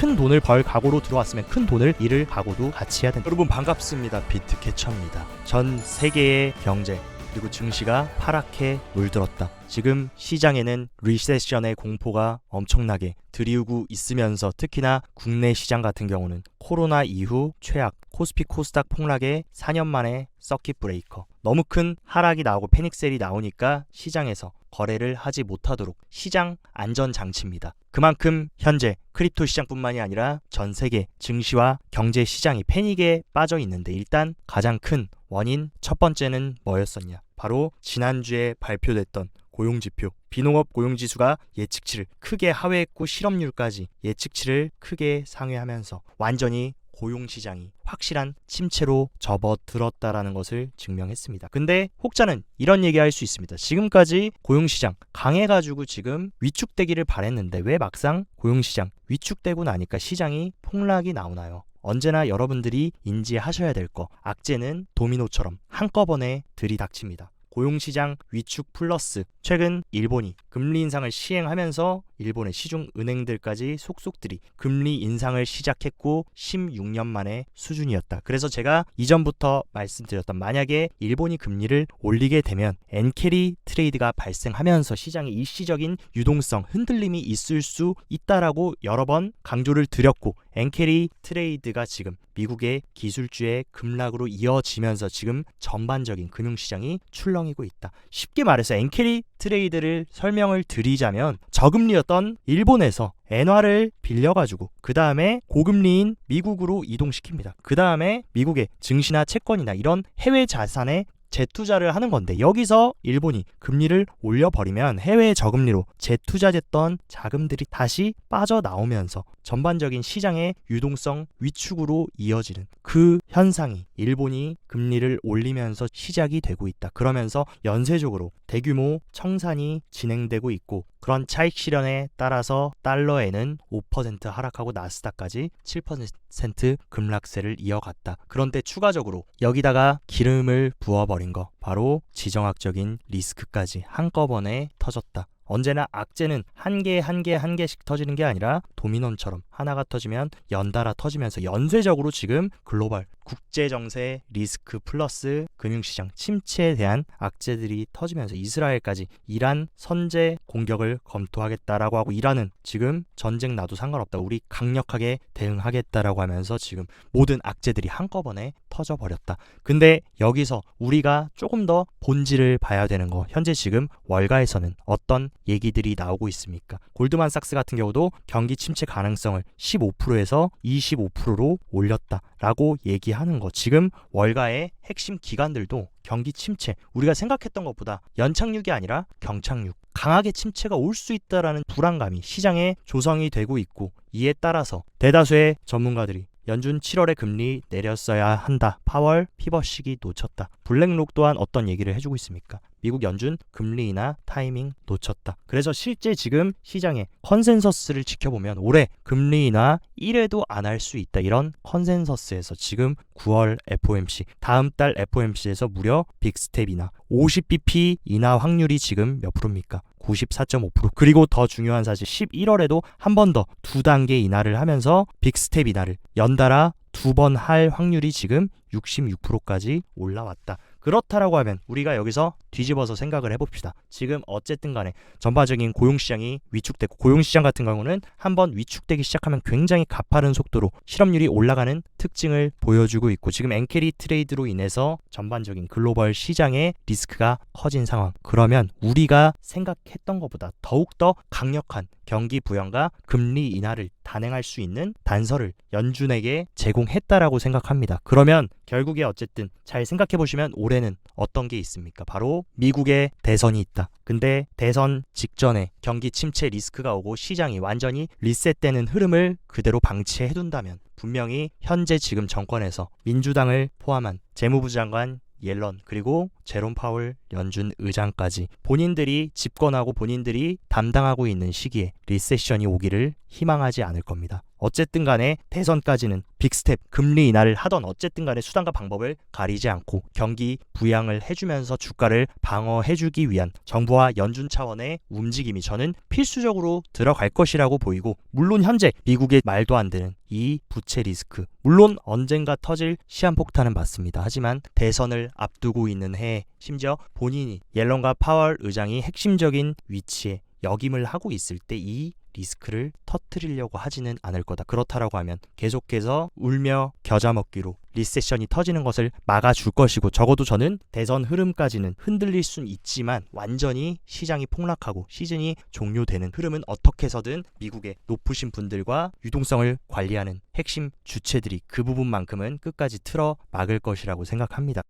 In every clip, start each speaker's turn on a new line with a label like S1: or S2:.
S1: 큰 돈을 벌 각오로 들어왔으면 큰 돈을 잃을 각오도 같이 해야 된다. 여러분 반갑습니다. 비트캐쳐입니다. 전 세계의 경제 그리고 증시가 파랗게 물들었다. 지금 시장에는 리세션의 공포가 엄청나게 들이우고 있으면서 특히나 국내 시장 같은 경우는 코로나 이후 최악 코스피 코스닥 폭락의 4년 만에 서킷 브레이커 너무 큰 하락이 나오고 패닉셀이 나오니까 시장에서 거래를 하지 못하도록 시장 안전장치입니다. 그만큼 현재 크립토 시장뿐만이 아니라 전 세계 증시와 경제 시장이 패닉에 빠져 있는데 일단 가장 큰 원인 첫 번째는 뭐였었냐? 바로 지난주에 발표됐던 고용지표 비농업 고용지수가 예측치를 크게 하회했고 실업률까지 예측치를 크게 상회하면서 완전히 고용시장이 확실한 침체로 접어들었다라는 것을 증명했습니다. 근데 혹자는 이런 얘기할 수 있습니다. 지금까지 고용시장 강해가지고 지금 위축되기를 바랬는데 왜 막상 고용시장 위축되고 나니까 시장이 폭락이 나오나요? 언제나 여러분들이 인지하셔야 될 거 악재는 도미노처럼 한꺼번에 들이닥칩니다. 고용시장 위축 플러스 최근 일본이 금리 인상을 시행하면서 일본의 시중은행들까지 속속들이 금리 인상을 시작했고 16년 만의 수준이었다. 그래서 제가 이전부터 말씀드렸던 만약에 일본이 금리를 올리게 되면 엔캐리 트레이드가 발생하면서 시장의 일시적인 유동성 흔들림이 있을 수 있다라고 여러 번 강조를 드렸고 엔캐리 트레이드가 지금 미국의 기술주의 급락으로 이어지면서 지금 전반적인 금융시장이 출렁이고 있다. 쉽게 말해서 엔캐리 트레이드를 설명을 드리자면 저금리였던 일본에서 엔화를 빌려가지고 그 다음에 고금리인 미국으로 이동시킵니다. 그 다음에 미국의 증시나 채권이나 이런 해외 자산에 재투자를 하는 건데 여기서 일본이 금리를 올려버리면 해외 저금리로 재투자됐던 자금들이 다시 빠져나오면서 전반적인 시장의 유동성 위축으로 이어지는 그 현상이 일본이 금리를 올리면서 시작이 되고 있다. 그러면서 연쇄적으로 대규모 청산이 진행되고 있고 그런 차익 실현에 따라서 달러에는 5% 하락하고 나스닥까지 7% 급락세를 이어갔다. 그런데 추가적으로 여기다가 기름을 부어버린 거 바로 지정학적인 리스크까지 한꺼번에 터졌다. 언제나 악재는 한 개씩 터지는 게 아니라 도미노처럼 하나가 터지면 연달아 터지면서 연쇄적으로 지금 글로벌 국제정세 리스크 플러스 금융시장 침체에 대한 악재들이 터지면서 이스라엘까지 이란 선제 공격을 검토하겠다라고 하고 이란은 지금 전쟁 나도 상관없다. 우리 강력하게 대응하겠다라고 하면서 지금 모든 악재들이 한꺼번에 터져버렸다. 근데 여기서 우리가 조금 더 본질을 봐야 되는 거 현재 지금 월가에서는 어떤 얘기들이 나오고 있습니까? 골드만삭스 같은 경우도 경기 침체 가능성을 15%에서 25%로 올렸다라고 얘기하는 거. 지금 월가의 핵심 기관들도 경기 침체 우리가 생각했던 것보다 연착륙이 아니라 경착륙 강하게 침체가 올 수 있다라는 불안감이 시장에 조성이 되고 있고 이에 따라서 대다수의 전문가들이 연준 7월에 금리 내렸어야 한다. 파월 피벗 시기 놓쳤다. 블랙록 또한 어떤 얘기를 해주고 있습니까? 미국 연준 금리 인하 타이밍 놓쳤다. 그래서 실제 지금 시장의 컨센서스를 지켜보면 올해 금리 인하 1회도 안 할 수 있다. 이런 컨센서스에서 지금 9월 FOMC 다음 달 FOMC에서 무려 빅스텝 인하 50bp 인하 확률이 지금 몇 프로입니까? 94.5%. 그리고 더 중요한 사실 11월에도 한 번 더 2단계 인하를 하면서 빅스텝 인하를 연달아 2번 할 확률이 지금 66%까지 올라왔다. 그렇다라고 하면 우리가 여기서 뒤집어서 생각을 해봅시다. 지금 어쨌든 간에 전반적인 고용시장이 위축됐고 고용시장 같은 경우는 한번 위축되기 시작하면 굉장히 가파른 속도로 실업률이 올라가는 특징을 보여주고 있고 지금 엔캐리 트레이드로 인해서 전반적인 글로벌 시장의 리스크가 커진 상황. 그러면 우리가 생각했던 것보다 더욱더 강력한 경기 부양과 금리 인하를 단행할 수 있는 단서를 연준에게 제공했다라고 생각합니다. 그러면 결국에 어쨌든 잘 생각해 보시면 올해는 어떤 게 있습니까? 바로 미국의 대선이 있다. 근데 대선 직전에 경기 침체 리스크가 오고 시장이 완전히 리셋되는 흐름을 그대로 방치해둔다면 분명히 현재 지금 정권에서 민주당을 포함한 재무부 장관 옐런 그리고 제롬 파월 연준 의장까지 본인들이 집권하고 본인들이 담당하고 있는 시기에 리세션이 오기를 희망하지 않을 겁니다. 어쨌든 간에 대선까지는 빅스텝 금리 인하를 하던 어쨌든 간에 수단과 방법을 가리지 않고 경기 부양을 해주면서 주가를 방어해주기 위한 정부와 연준 차원의 움직임이 저는 필수적으로 들어갈 것이라고 보이고, 물론 현재 미국의 말도 안 되는 이 부채 리스크, 물론 언젠가 터질 시한폭탄은 맞습니다. 하지만 대선을 앞두고 있는 해에 심지어 본인이 옐런과 파월 의장이 핵심적인 위치에 역임을 하고 있을 때 이 리스크를 터뜨리려고 하지는 않을 거다. 그렇다라고 하면 계속해서 울며 겨자 먹기로 리세션이 터지는 것을 막아줄 것이고, 적어도 저는 대선 흐름까지는 흔들릴 순 있지만 완전히 시장이 폭락하고 시즌이 종료되는 흐름은 어떻게 해서든 미국의 높으신 분들과 유동성을 관리하는 핵심 주체들이 그 부분만큼은 끝까지 틀어 막을 것이라고 생각합니다.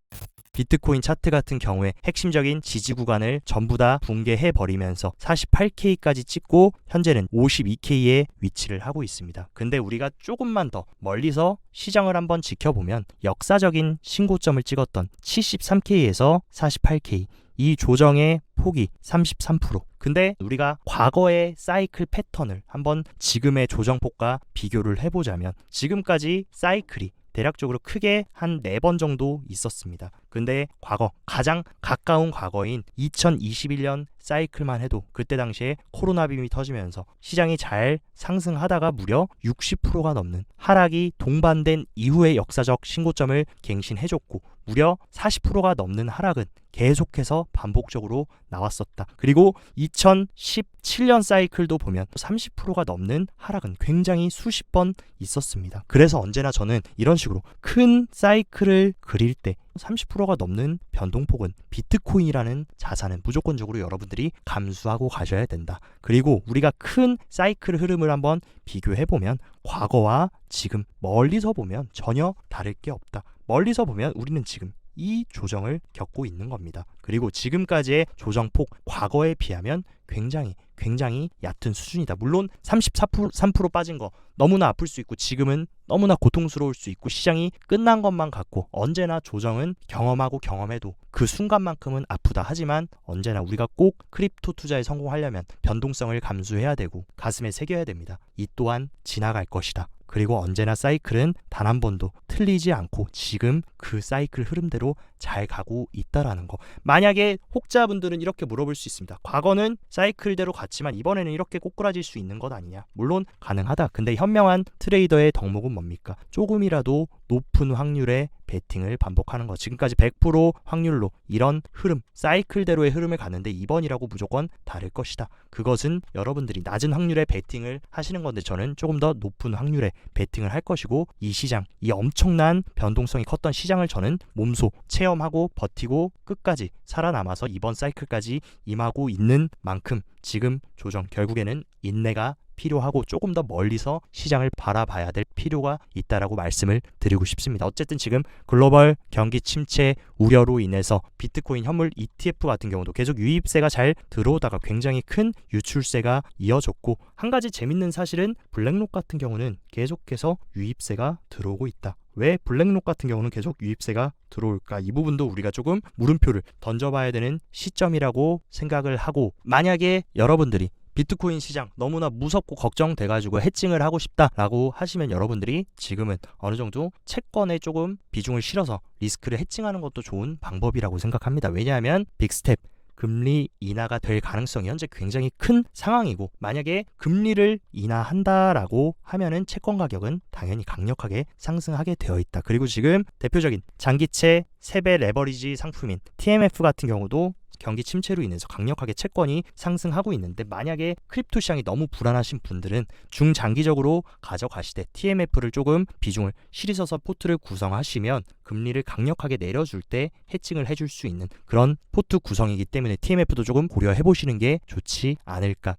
S1: 비트코인 차트 같은 경우에 핵심적인 지지 구간을 전부 다 붕괴해버리면서 48K까지 찍고 현재는 52K에 위치를 하고 있습니다. 근데 우리가 조금만 더 멀리서 시장을 한번 지켜보면 역사적인 신고점을 찍었던 73K에서 48K, 이 조정의 폭이 33%. 근데 우리가 과거의 사이클 패턴을 한번 지금의 조정폭과 비교를 해보자면 지금까지 사이클이 대략적으로 크게 한 4번 정도 있었습니다. 근데 과거, 가장 가까운 과거인 2021년 사이클만 해도 그때 당시에 코로나 빔이 터지면서 시장이 잘 상승하다가 무려 60%가 넘는 하락이 동반된 이후의 역사적 신고점을 갱신해줬고, 무려 40%가 넘는 하락은 계속해서 반복적으로 나왔었다. 그리고 2017년 사이클도 보면 30%가 넘는 하락은 굉장히 수십 번 있었습니다. 그래서 언제나 저는 이런 식으로 큰 사이클을 그릴 때 30%가 넘는 변동폭은 비트코인이라는 자산은 무조건적으로 여러분들이 감수하고 가셔야 된다. 그리고 우리가 큰 사이클 흐름을 한번 비교해보면 과거와 지금 멀리서 보면 전혀 다를 게 없다. 멀리서 보면 우리는 지금 이 조정을 겪고 있는 겁니다. 그리고 지금까지의 조정폭, 과거에 비하면 굉장히 얕은 수준이다. 물론 33% 빠진 거 너무나 아플 수 있고 지금은 너무나 고통스러울 수 있고 시장이 끝난 것만 같고, 언제나 조정은 경험하고 경험해도 그 순간만큼은 아프다. 하지만 언제나 우리가 꼭 크립토 투자에 성공하려면 변동성을 감수해야 되고 가슴에 새겨야 됩니다. 이 또한 지나갈 것이다. 그리고 언제나 사이클은 단 한 번도 틀리지 않고 지금 그 사이클 흐름대로 잘 가고 있다라는 거. 만약에 혹자분들은 이렇게 물어볼 수 있습니다. 과거는 사이클대로 갔지만 이번에는 이렇게 꼬꾸라질 수 있는 것 아니냐? 물론 가능하다. 근데 현명한 트레이더의 덕목은 뭡니까? 조금이라도 높은 확률의 베팅을 반복하는 것. 지금까지 100% 확률로 이런 흐름, 사이클대로의 흐름을 갔는데 이번이라고 무조건 다를 것이다. 그것은 여러분들이 낮은 확률의 베팅을 하시는 건데 저는 조금 더 높은 확률의 베팅을 할 것이고, 이 시장, 이 엄청난 변동성이 컸던 시장을 저는 몸소 체험하고 버티고 끝까지 살아남아서 이번 사이클까지 임하고 있는 만큼 지금 조정, 결국에는 인내가 필요하고 조금 더 멀리서 시장을 바라봐야 될 필요가 있다라고 말씀을 드리고 싶습니다. 어쨌든 지금 글로벌 경기 침체 우려로 인해서 비트코인 현물 ETF 같은 경우도 계속 유입세가 잘 들어오다가 굉장히 큰 유출세가 이어졌고, 한 가지 재밌는 사실은 블랙록 같은 경우는 계속해서 유입세가 들어오고 있다. 왜 블랙록 같은 경우는 계속 유입세가 들어올까? 이 부분도 우리가 조금 물음표를 던져봐야 되는 시점이라고 생각을 하고, 만약에 여러분들이 비트코인 시장 너무나 무섭고 걱정돼가지고 해칭을 하고 싶다라고 하시면 여러분들이 지금은 어느 정도 채권에 조금 비중을 실어서 리스크를 해칭하는 것도 좋은 방법이라고 생각합니다. 왜냐하면 빅스텝, 금리 인하가 될 가능성이 현재 굉장히 큰 상황이고, 만약에 금리를 인하한다라고 하면은 채권 가격은 당연히 강력하게 상승하게 되어 있다. 그리고 지금 대표적인 장기채 3배 레버리지 상품인 TMF 같은 경우도 경기 침체로 인해서 강력하게 채권이 상승하고 있는데, 만약에 크립토 시장이 너무 불안하신 분들은 중장기적으로 가져가시되 TMF를 조금 비중을 실으셔서 포트를 구성하시면 금리를 강력하게 내려줄 때 해칭을 해줄 수 있는 그런 포트 구성이기 때문에 TMF도 조금 고려해 보시는 게 좋지 않을까.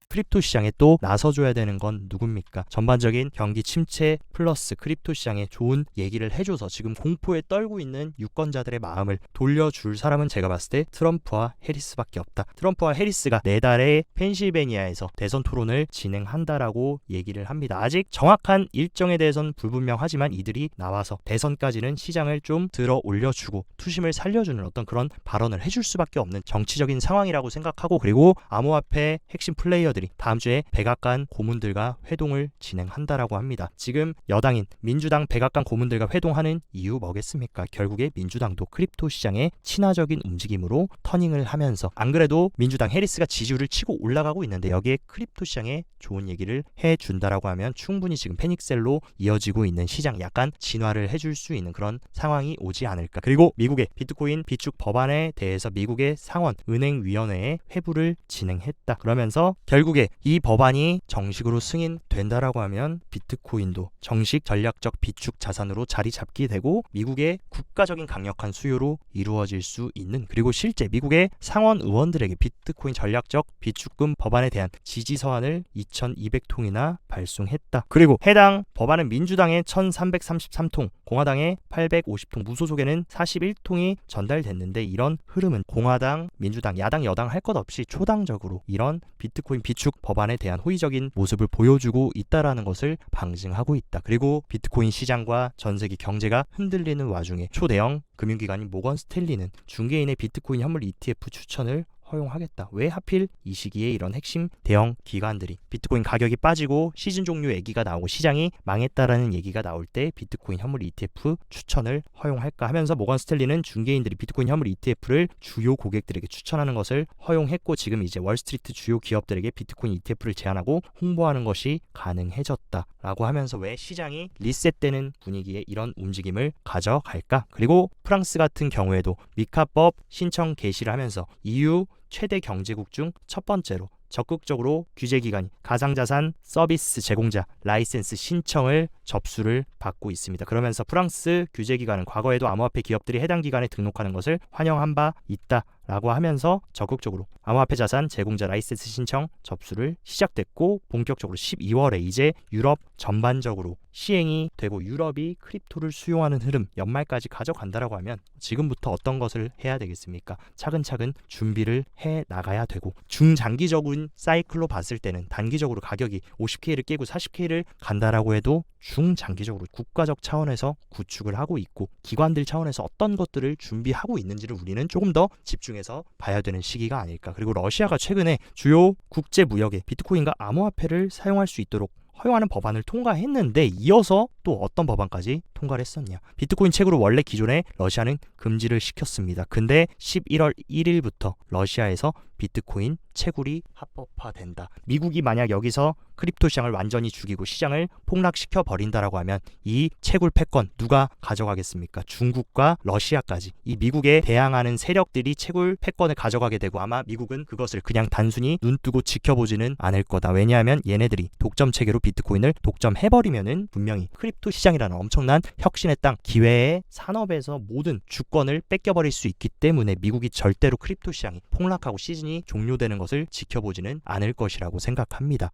S1: 크립토 시장에 또 나서줘야 되는 건 누굽니까? 전반적인 경기 침체 플러스 크립토 시장에 좋은 얘기를 해줘서 지금 공포에 떨고 있는 유권자들의 마음을 돌려줄 사람은 제가 봤을 때 트럼프와 해리스밖에 없다. 트럼프와 해리스가 내달에 펜실베니아에서 대선 토론을 진행한다라고 얘기를 합니다. 아직 정확한 일정에 대해서는 불분명하지만 이들이 나와서 대선까지는 시장을 좀 들어 올려주고 투심을 살려주는 어떤 그런 발언을 해줄 수밖에 없는 정치적인 상황이라고 생각하고, 그리고 암호화폐 핵심 플레이어들이 고문들이 다음 주에 백악관 고문들과 회동을 진행한다라고 합니다. 지금 여당인 민주당 백악관 고문들과 회동하는 이유 뭐겠습니까? 결국에 민주당도 크립토 시장에 친화적인 움직임으로 터닝을 하면서, 안 그래도 민주당 해리스가 지지율을 치고 올라가고 있는데 여기에 크립토 시장에 좋은 얘기를 해준다라고 하면 충분히 지금 패닉셀로 이어지고 있는 시장 약간 진화를 해줄 수 있는 그런 상황이 오지 않을까. 그리고 미국의 비트코인 비축 법안에 대해서 미국의 상원 은행위원회에 회부를 진행했다. 그러면서 결국에 이 법안이 정식으로 승인된다라고 하면 비트코인도 정식 전략적 비축 자산으로 자리 잡게 되고 미국의 국가적인 강력한 수요로 이루어질 수 있는, 그리고 실제 미국의 상원 의원들에게 비트코인 전략적 비축금 법안에 대한 지지 서한을 2,200통이나 발송했다. 그리고 해당 법안은 민주당의 1,333통, 공화당의 850통, 무소속에는 41통이 전달됐는데 이런 흐름은 공화당, 민주당, 야당, 여당 할 것 없이 초당적으로 이런 비트코인 비축 법안에 대한 호의적인 모습을 보여주고 있다라는 것을 방증하고 있다. 그리고 비트코인 시장과 전 세계 경제가 흔들리는 와중에 초대형 금융기관인 모건 스탠리는 중개인의 비트코인 현물 ETF 추천을 허용하겠다. 왜 하필 이 시기에 이런 핵심 대형 기관들이 비트코인 가격이 빠지고 시즌 종료 얘기가 나오고 시장이 망했다라는 얘기가 나올 때 비트코인 현물 ETF 추천을 허용할까 하면서 모건 스탠리는 중개인들이 비트코인 현물 ETF를 주요 고객들에게 추천하는 것을 허용했고 지금 이제 월스트리트 주요 기업들에게 비트코인 ETF를 제안하고 홍보하는 것이 가능해졌다라고 하면서 왜 시장이 리셋되는 분위기에 이런 움직임을 가져갈까? 그리고 프랑스 같은 경우에도 미카법 신청 개시를 하면서 EU 최대 경제국 중 첫 번째로 적극적으로 규제기관이 가상자산 서비스 제공자 라이센스 신청을 접수를 받고 있습니다. 그러면서 프랑스 규제기관은 과거에도 암호화폐 기업들이 해당 기관에 등록하는 것을 환영한 바 있다라고 하면서 적극적으로 암호화폐 자산 제공자 라이센스 신청 접수를 시작됐고 본격적으로 12월에 이제 유럽 전반적으로 시행이 되고 유럽이 크립토를 수용하는 흐름 연말까지 가져간다라고 하면 지금부터 어떤 것을 해야 되겠습니까? 차근차근 준비를 해 나가야 되고 중장기적인 사이클로 봤을 때는 단기적으로 가격이 50K를 깨고 40K를 간다라고 해도 중장기적으로 국가적 차원에서 구축을 하고 있고 기관들 차원에서 어떤 것들을 준비하고 있는지를 우리는 조금 더 집중해서 봐야 되는 시기가 아닐까. 그리고 러시아가 최근에 주요 국제 무역에 비트코인과 암호화폐를 사용할 수 있도록 허용하는 법안을 통과했는데 이어서 또 어떤 법안까지 통과를 했었냐. 비트코인 채굴을 원래 기존에 러시아는 금지를 시켰습니다. 근데 11월 1일부터 러시아에서 비트코인 채굴이 합법화된다. 미국이 만약 여기서 크립토 시장을 완전히 죽이고 시장을 폭락시켜 버린다라고 하면 이 채굴 패권 누가 가져가겠습니까? 중국과 러시아까지 이 미국에 대항하는 세력들이 채굴 패권을 가져가게 되고 아마 미국은 그것을 그냥 단순히 눈뜨고 지켜보지는 않을 거다. 왜냐하면 얘네들이 독점 체계로 비트코인을 독점해버리면은 분명히 크립토 시장이라는 엄청난 혁신의 땅, 기회의 산업에서 모든 주권을 뺏겨버릴 수 있기 때문에 미국이 절대로 크립토 시장이 폭락하고 시즌이 종료되는 것을 지켜보지는 않을 것이라고 생각합니다.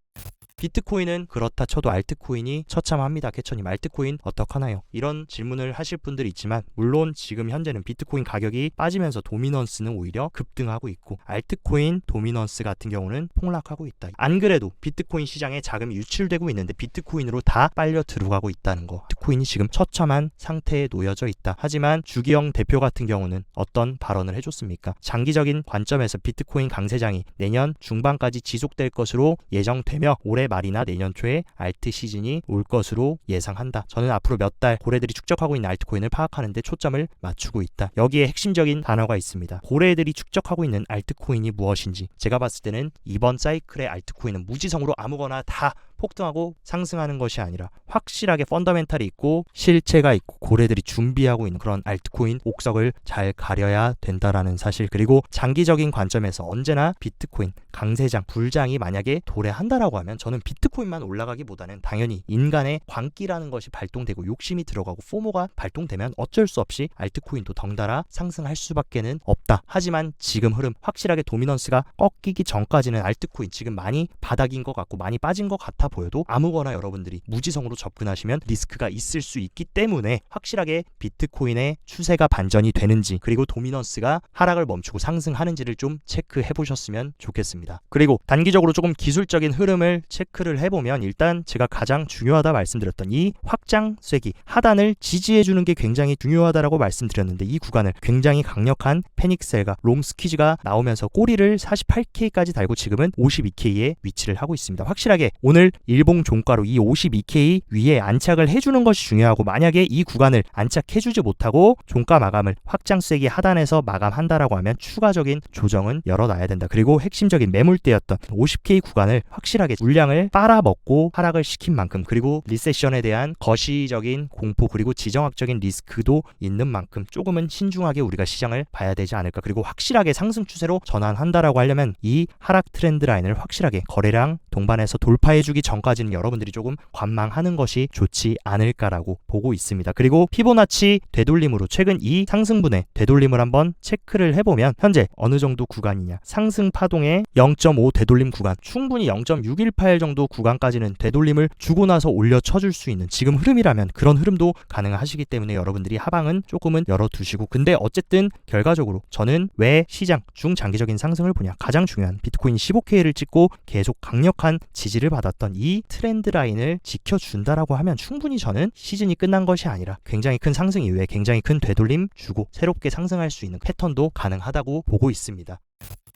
S1: 비트코인은 그렇다 쳐도 알트코인이 처참합니다. 개천님 알트코인 어떡하나요? 이런 질문을 하실 분들이 있지만 물론 지금 현재는 비트코인 가격이 빠지면서 도미넌스는 오히려 급등하고 있고 알트코인 도미넌스 같은 경우는 폭락하고 있다. 안 그래도 비트코인 시장에 자금이 유출되고 있는데 비트코인으로 다 빨려 들어가고 있다는 거. 비트코인이 지금 처참한 상태에 놓여져 있다. 하지만 주기영 대표 같은 경우는 어떤 발언을 해줬습니까? 장기적인 관점에서 비트코인 강세장이 내년 중반까지 지속될 것으로 예정되며 올해 말이나 내년 초에 알트 시즌이 올 것으로 예상한다. 저는 앞으로 몇 달 고래들이 축적하고 있는 알트코인을 파악하는 데 초점을 맞추고 있다. 여기에 핵심적인 단어가 있습니다. 고래들이 축적하고 있는 알트코인이 무엇인지 제가 봤을 때는 이번 사이클의 알트코인은 무지성으로 아무거나 다 폭등하고 상승하는 것이 아니라 확실하게 펀더멘탈이 있고 실체가 있고 고래들이 준비하고 있는 그런 알트코인 옥석을 잘 가려야 된다라는 사실. 그리고 장기적인 관점에서 언제나 비트코인 강세장 불장이 만약에 도래한다라고 하면 저는 비트코인만 올라가기보다는 당연히 인간의 광기라는 것이 발동되고 욕심이 들어가고 포모가 발동되면 어쩔 수 없이 알트코인도 덩달아 상승할 수밖에는 없다. 하지만 지금 흐름 확실하게 도미넌스가 꺾이기 전까지는 알트코인 지금 많이 바닥인 것 같고 많이 빠진 것 같아 보여도 아무거나 여러분들이 무지성으로 접근하시면 리스크가 있을 수 있기 때문에 확실하게 비트코인의 추세가 반전이 되는지 그리고 도미넌스가 하락을 멈추고 상승하는지를 좀 체크해 보셨으면 좋겠습니다. 그리고 단기적으로 조금 기술적인 흐름을 체크를 해보면 일단 제가 가장 중요하다 말씀드렸던 이 확장 쐐기 하단을 지지해 주는 게 굉장히 중요하다라고 말씀드렸는데 이 구간을 굉장히 강력한 패닉셀과 롱스퀴즈가 나오면서 꼬리를 48K까지 달고 지금은 52K에 위치를 하고 있습니다. 확실하게 오늘 일봉 종가로 이 52K 위에 안착을 해주는 것이 중요하고 만약에 이 구간을 안착해주지 못하고 종가 마감을 확장 쐐기 하단에서 마감한다라고 하면 추가적인 조정은 열어놔야 된다. 그리고 핵심적인 매물대였던 50K 구간을 확실하게 물량을 빨아먹고 하락을 시킨 만큼 그리고 리세션에 대한 거시적인 공포 그리고 지정학적인 리스크도 있는 만큼 조금은 신중하게 우리가 시장을 봐야 되지 않을까. 그리고 확실하게 상승 추세로 전환한다라고 하려면 이 하락 트렌드 라인을 확실하게 거래량 동반해서 돌파해주기 전까지는 여러분들이 조금 관망하는 것이 좋지 않을까라고 보고 있습니다. 그리고 피보나치 되돌림으로 최근 이 상승분의 되돌림을 한번 체크를 해보면 현재 어느 정도 구간이냐 상승 파동의 0.5 되돌림 구간 충분히 0.618 정도 구간까지는 되돌림을 주고 나서 올려 쳐줄 수 있는 지금 흐름이라면 그런 흐름도 가능하시기 때문에 여러분들이 하방은 조금은 열어두시고 근데 어쨌든 결과적으로 저는 왜 시장 중장기적인 상승을 보냐 가장 중요한 비트코인 15K를 찍고 계속 강력한 지지를 받았던 이 트렌드 라인을 지켜준다라고 하면 충분히 저는 시즌이 끝난 것이 아니라 굉장히 큰 상승 이후에 굉장히 큰 되돌림 주고 새롭게 상승할 수 있는 패턴도 가능하다고 보고 있습니다.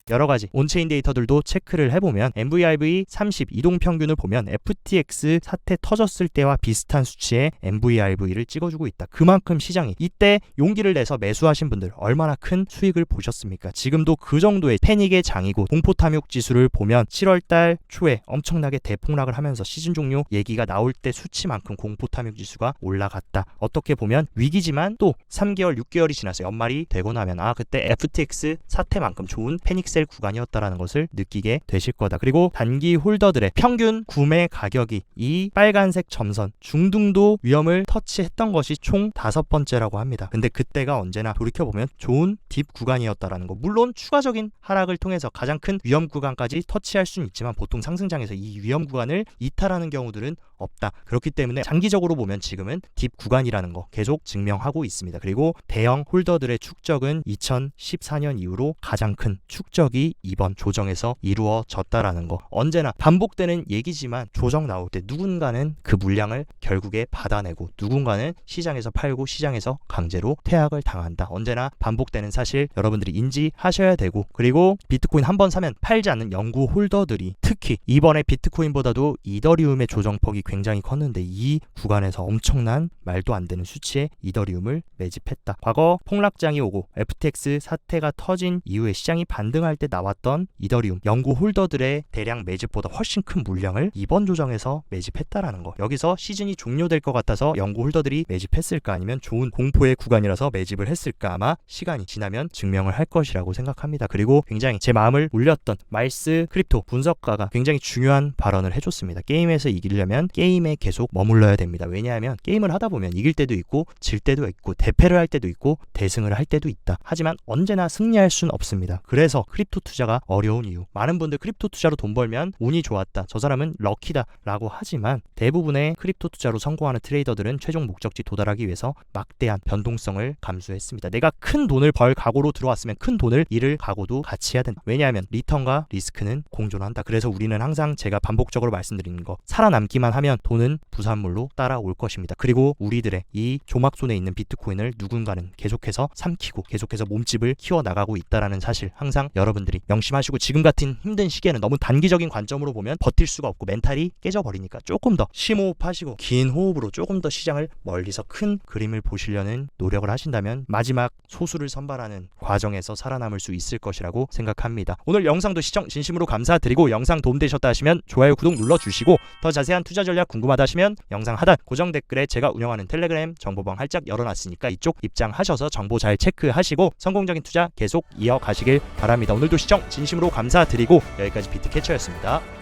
S1: 여러가지 온체인 데이터들도 체크를 해보면 MVIV 30 이동평균을 보면 FTX 사태 터졌을 때와 비슷한 수치의 MVIV를 찍어주고 있다. 그만큼 시장이 이때 용기를 내서 매수하신 분들 얼마나 큰 수익을 보셨습니까? 지금도 그 정도의 패닉의 장이고 공포탐욕 지수를 보면 7월달 초에 엄청나게 대폭락을 하면서 시즌 종료 얘기가 나올 때 수치만큼 공포탐욕 지수가 올라갔다. 어떻게 보면 위기지만 또 3개월 6개월이 지나서 연말이 되고 나면 그때 FTX 사태만큼 좋은 패닉 구간이었다라는 것을 느끼게 되실 거다. 그리고 단기 홀더들의 평균 구매 가격이 이 빨간색 점선 중등도 위험을 터치했던 것이 총 5번째라고 합니다. 근데 그때가 언제나 돌이켜보면 좋은 딥 구간이었다라는 거. 물론 추가적인 하락을 통해서 가장 큰 위험 구간까지 터치할 수는 있지만 보통 상승장에서 이 위험 구간을 이탈하는 경우들은 없다. 그렇기 때문에 장기적으로 보면 지금은 딥 구간이라는 거 계속 증명하고 있습니다. 그리고 대형 홀더들의 축적은 2014년 이후로 가장 큰 축적이 이번 조정에서 이루어졌다라는 거. 언제나 반복되는 얘기지만 조정 나올 때 누군가는 그 물량을 결국에 받아내고 누군가는 시장에서 팔고 시장에서 강제로 퇴학을 당한다. 언제나 반복되는 사실 여러분들이 인지하셔야 되고 그리고 비트코인 한번 사면 팔지 않는 영구 홀더들이 특히 이번에 비트코인보다도 이더리움의 조정폭이 굉장히 컸는데 이 구간에서 엄청난 말도 안 되는 수치의 이더리움을 매집했다. 과거 폭락장이 오고 FTX 사태가 터진 이후에 시장이 반등할 때 나왔던 이더리움 영구 홀더들의 대량 매집보다 훨씬 큰 물량을 이번 조정에서 매집했다라는 거. 여기서 시즌이 종료될 것 같아서 영구 홀더들이 매집했을까 아니면 좋은 공포의 구간이라서 매집을 했을까 아마 시간이 지나면 증명을 할 것이라고 생각합니다. 그리고 굉장히 제 마음을 울렸던 마일스 크립토 분석가가 굉장히 중요한 발언을 해줬습니다. 게임에서 이기려면 게임에 계속 머물러야 됩니다. 왜냐하면 게임을 하다 보면 이길 때도 있고 질 때도 있고 대패를 할 때도 있고 대승을 할 때도 있다. 하지만 언제나 승리할 수는 없습니다. 그래서 크립토 투자가 어려운 이유. 많은 분들 크립토 투자로 돈 벌면 운이 좋았다. 저 사람은 럭키다 라고 하지만 대부분의 크립토 투자로 성공하는 트레이더들은 최종 목적지 도달하기 위해서 막대한 변동성을 감수했습니다. 내가 큰 돈을 벌 각오로 들어왔으면 큰 돈을 잃을 각오도 같이 해야 된다. 왜냐하면 리턴과 리스크는 공존한다. 그래서 우리는 항상 제가 반복적으로 말씀드리는 거 살아남기만 하면 돈은 부산물로 따라올 것입니다. 그리고 우리들의 이 조막손에 있는 비트코인을 누군가는 계속해서 삼키고 계속해서 몸집을 키워나가고 있다라는 사실 항상 여러분들이 명심하시고 지금 같은 힘든 시기에는 너무 단기적인 관점으로 보면 버틸 수가 없고 멘탈이 깨져버리니까 조금 더 심호흡하시고 긴 호흡으로 조금 더 시장을 멀리서 큰 그림을 보시려는 노력을 하신다면 마지막 소수를 선발하는 과정에서 살아남을 수 있을 것이라고 생각합니다. 오늘 영상도 시청 진심으로 감사드리고 영상 도움되셨다 하시면 좋아요 구독 눌러주시고 더 자세한 투자 전략 궁금하다 하시면 영상 하단 고정 댓글에 제가 운영하는 텔레그램 정보방 활짝 열어놨으니까 이쪽 입장하셔서 정보 잘 체크하시고 성공적인 투자 계속 이어가시길 바랍니다. 오늘도 시청 진심으로 감사드리고 여기까지 비트캐쳐였습니다.